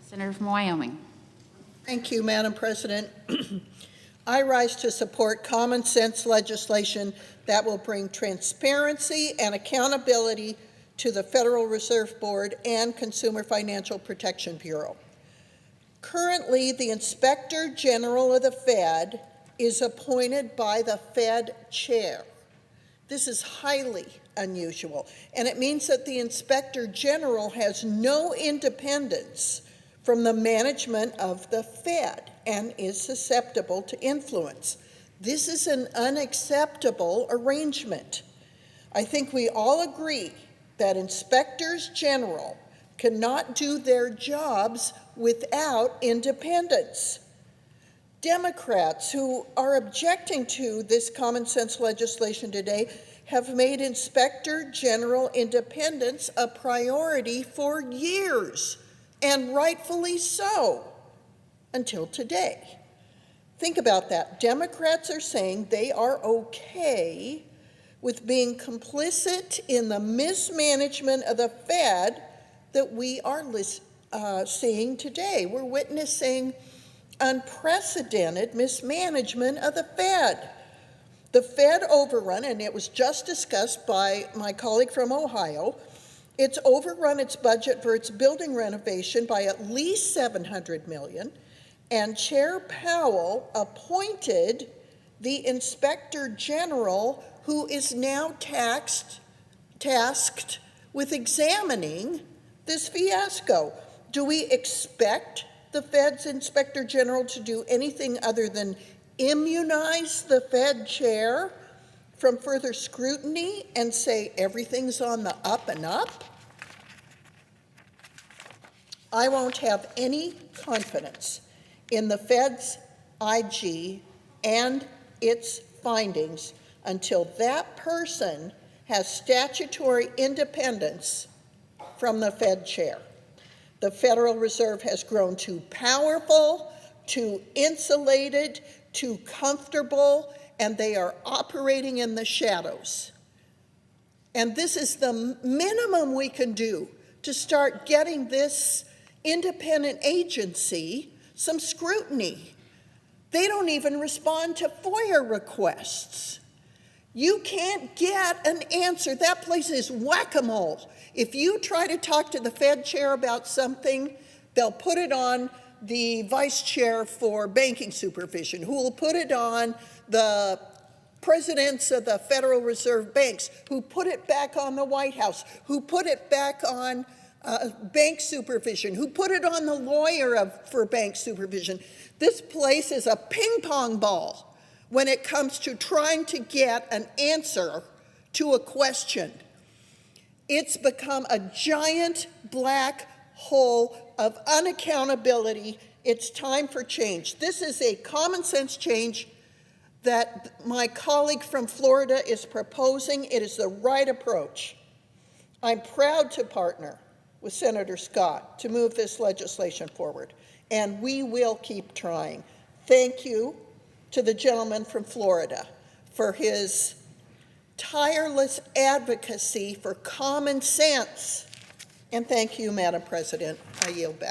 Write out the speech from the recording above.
Senator from Wyoming. Thank you, Madam President. I rise to support common sense legislation that will bring transparency and accountability to the Federal Reserve Board and Consumer Financial Protection Bureau. Currently, the Inspector General of the Fed is appointed by the Fed Chair. This is highly unusual, and it means that the Inspector General has no independence from the management of the Fed and is susceptible to influence. This is an unacceptable arrangement. I think we all agree that inspectors general cannot do their jobs without independence. Democrats who are objecting to this common sense legislation today have made Inspector General independence a priority for years, and rightfully so, until today. Think about that. Democrats are saying they are okay with being complicit in the mismanagement of the Fed that we are seeing today. We're witnessing unprecedented mismanagement of the Fed. The Fed overrun, and it was just discussed by my colleague from Ohio, it's overrun its budget for its building renovation by at least $700 million, and Chair Powell appointed the Inspector General, who is now tasked with examining this fiasco. Do we expect the Fed's Inspector General to do anything other than immunize the Fed Chair from further scrutiny and say everything's on the up and up? I won't have any confidence in the Fed's IG and its findings until that person has statutory independence from the Fed Chair. The Federal Reserve has grown too powerful, too insulated, too comfortable, and they are operating in the shadows. And this is the minimum we can do to start getting this independent agency some scrutiny. They don't even respond to FOIA requests. You can't get an answer. That place is whack-a-mole. If you try to talk to the Fed Chair about something, they'll put it on the Vice Chair for Banking Supervision, who will put it on the presidents of the Federal Reserve Banks, who put it back on the White House, who put it back on bank supervision, who put it on the lawyer for bank supervision. This place is a ping-pong ball when it comes to trying to get an answer to a question. It's become a giant black hole of unaccountability. It's time for change. This is a common sense change that my colleague from Florida is proposing. It is the right approach. I'm proud to partner with Senator Scott to move this legislation forward, and we will keep trying. Thank you to the gentleman from Florida for his tireless advocacy for common sense. And thank you, Madam President. I yield back.